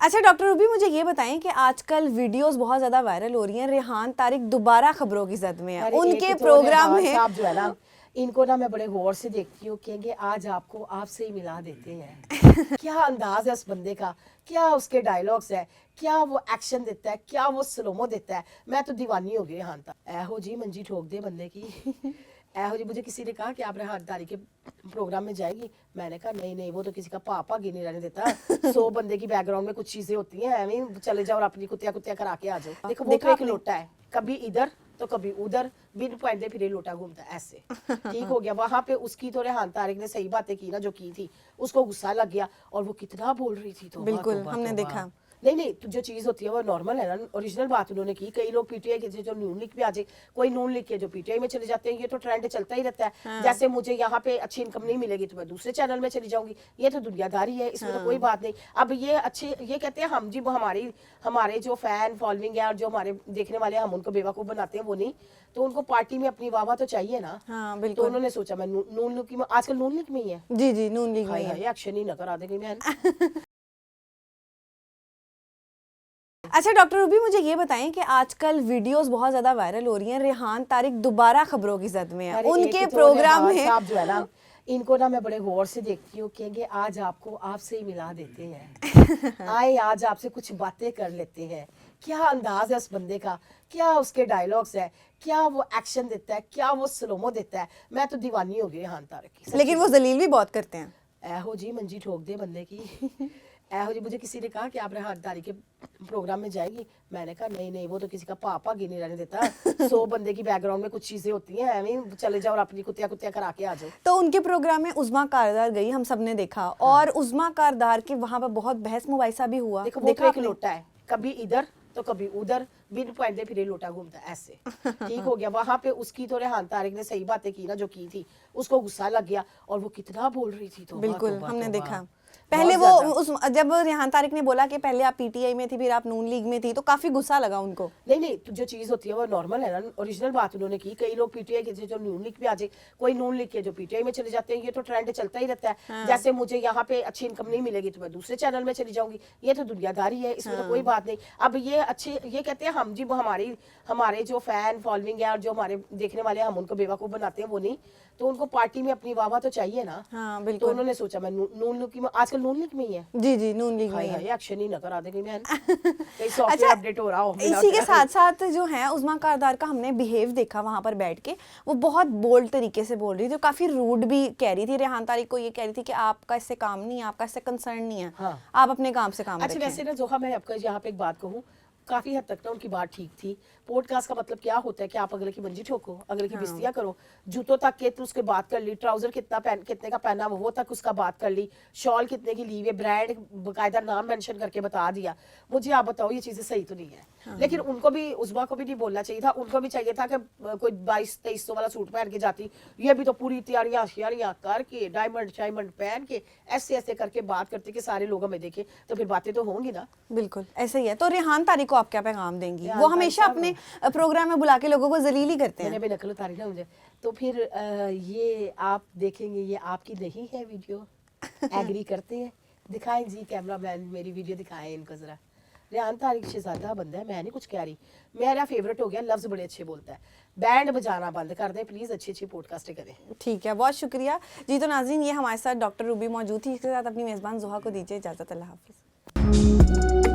अच्छा doctor Ruby, मुझे ये बताएं कि आजकल वीडियोस बहुत ज्यादा वायरल हो रही हैं। रेहान तारिक दोबारा खबरों की जद में है। उनके प्रोग्राम में साहब जो है ना, इनको ना मैं बड़े गौर से देखती हूँ कि आज आपको आपसे ही मिला देते हैं। क्या अंदाज है उस बंदे का, क्या उसके डायलॉग्स है, क्या वो एक्शन देता है, क्या वो स्लोमो देता है। मैं तो दीवानी हो गई रेहान तारिक। ऐहो जी मंजी ठोक दे बंदे की। ऐहो जी, मुझे किसी ने कहा कि आप रेहान तारिक के प्रोग्राम में जाएगी। मैंने कहा नहीं नहीं, वो तो किसी का पापा गी नहीं रहने देता। 100 बंदे की बैकग्राउंड में कुछ चीजें होती हैं, एवं चले जाओ और अपनी कुतिया कुतिया करा के आ जाओ। देखो वो तो एक लोटा है, कभी इधर तो कभी उधर, बिन पॉइंट दे फिर लोटा घूमता है ऐसे। ठीक हो गया। वहां पे उसकी तो रेहान तारिक ने सही बातें की ना जो की थी, उसको गुस्सा लग गया और वो कितना बोल रही थी। तो बिल्कुल हमने देखा। नहीं नहीं, तो जो चीज होती है वो नॉर्मल है ना, ओरिजिनल बात उन्होंने की। कई लोग पीटीआई के जो नून लिख भी आ जाए, कोई नून लिख के जो पीटीआई में चले जाते हैं, ये तो ट्रेंड चलता ही रहता है। हाँ। जैसे मुझे यहाँ पे अच्छी इनकम नहीं मिलेगी तो मैं दूसरे चैनल में चली जाऊंगी, ये तो दुनियादारी है, इसमें तो कोई बात नहीं। अब ये अच्छे ये कहते हैं हम जी, वो हमारे जो फैन फॉलोइंग है और जो हमारे देखने वाले हैं, हम उनको बेवकूफ बनाते हैं, वो नहीं। तो उनको पार्टी में अपनी वाहवाह तो चाहिए ना। हाँ, तो उन्होंने सोचा मैं नून लीग की, आजकल नून लीग में ही है। जी जी, नून लीग में है। एक्शन ही न करा देगी मैं। अच्छा डॉक्टर रूबी, मुझे ये बताएं कि आजकल वीडियोस बहुत ज्यादा वायरल हो रही हैं। रेहान तारिक दोबारा खबरों की जद में है। उनके प्रोग्राम में साहब जो है ना, इनको ना मैं बड़े गौर से देखती हूँ कि आज आपको आपसे ही मिला देते हैं। आए आज आपसे कुछ बातें कर लेते हैं। क्या अंदाज है उस बंदे का, क्या उसके डायलॉग्स है, क्या वो एक्शन देता है, क्या वो स्लोमो देता है। मैं तो दीवानी हो गई रेहान तारिक की। लेकिन वो जलील भी बहुत करते हैं। ऐहो जी मंजी ठोक दे बंदे की। ऐहो जी, मुझे किसी ने कहा कि आप रेहान तारिक के प्रोग्राम में जाएगी। मैंने कहा नहीं नहीं, वो तो किसी का पापा गी नहीं रहने देता। 100 बंदे की बैकग्राउंड में कुछ चीजें होती हैं, एवं चले जाओ और अपनी कुतिया कुतिया करा के आ जाओ। तो उनके प्रोग्राम में उज़्मा कारदार गई, हम सबने देखा। हाँ। और उज़्मा कारदार के वहां पर बहुत बहस मुबाहिसा भी हुआ। देखो वो तो एक लोटा है, कभी इधर तो कभी उधर, बिन पॉइंट दे फिर लोटा घूमता है ऐसे। ठीक हो गया। वहां पे उसकी तो रेहान तारिक ने सही बातें की ना जो की थी, उसको गुस्सा लग गया और वो कितना बोल रही थी। तो बिल्कुल हमने देखा। पहले वो जब रेहान तारिक ने बोला कि पहले आप पीटीआई में थी फिर आप नून लीग में थी, तो काफी गुस्सा लगा उनको। नहीं नहीं, तो जो चीज होती है वो नॉर्मल है ना, ओरिजिनल बात उन्होंने की। कई लोग पीटीआई के जो नून लिख भी आ जाए, कोई नून लिख के जो पीटीआई में चले जाते हैं, ये तो ट्रेंड चलता ही रहता है। हाँ। जैसे मुझे यहाँ पे अच्छी इनकम नहीं मिलेगी तो मैं दूसरे चैनल में चली जाऊंगी, ये तो दुनियादारी है, इसमें तो कोई बात नहीं। अब ये कहते हैं हम जी, वो हमारे जो फैन फॉलोइंग है और जो हमारे देखने वाले हैं, हम उनको बेवकूफ बनाते हैं, वो नहीं। तो उनको पार्टी में अपनी वाहवाह तो चाहिए ना। हाँ, बिल्कुल। तो उन्होंने सोचा मैं नून लीग की, आजकल नून लीग में ही है। जी जी, नून लीग में है। एक्शन ही न करा देगी मैं। सॉफ्टवेयर अपडेट हो रहा हो। इसी के साथ साथ जो है उज़्मा कारदार का हमने बिहेव देखा वहां पर बैठ के। वो बहुत बोल्ड तरीके से बोल रही थी, काफी रूड भी कह रही थी। रेहान तारिक को ये कह रही थी कि आपका इससे काम नहीं है, आपका इससे कंसर्न नहीं है। हाँ। आप अपने काम से काम रखें। अच्छा वैसे ना जोहा, मैं आपका यहाँ पे एक बात कहूँ, काफी हद तक ना उनकी बात ठीक थी। पॉडकास्ट का मतलब क्या होता है कि आप अगले की मंजी ठोको, अगले की बिस्तियां करो, जूतों तक के तो उसके बात कर ली, ट्राउजर कितने का पहना वो तक उसका बात कर ली, शॉल कितने की ली है, ब्रांड बकायदा नाम मेंशन करके बता दिया। मुझे आप बताओ ये चीजें सही तो नहीं है। हाँ। लेकिन उनको भी, उज़्मा को भी नहीं बोलना चाहिए था। उनको भी चाहिए था कि कोई 2200-2300 वाला सूट पहन के जाती, ये भी तो पूरी तैयारियां श्यारियां करके डायमंड शायमंड पहन के ऐसे ऐसे करके बात करती कि सारे लोग हमें देखे, तो फिर बातें तो होंगी ना। बिल्कुल ऐसे ही है। तो रेहान तारिक को आप क्या पैगाम देंगी? वो हमेशा अपने प्रोग्राम में बुला के लोगों को जलील ही करते हैं। मैंने भी नकल उतारी ना मुझे। तो फिर ये आप देखेंगे, ये आपकी नहीं है वीडियो। एग्री करते हैं? दिखाएं जी कैमरामैन, मेरी वीडियो दिखाएं इनको जरा। रेहान तारिक शहजादा बंदा है, मैं नहीं कुछ कह रही। मेरा फेवरेट हो गया, लफ्ज बड़े अच्छे बोलता है। बैंड बजाना बंद कर दें प्लीज, अच्छी अच्छी पॉडकास्टें करें। ठीक है, बहुत शुक्रिया जी। तो नाज़रीन, ये हमारे साथ डॉक्टर रूबी मौजूद थी। इसके साथ अपनी मेज़बान जोहा को दीजिए इजाज़त। अल्लाह हाफिज़।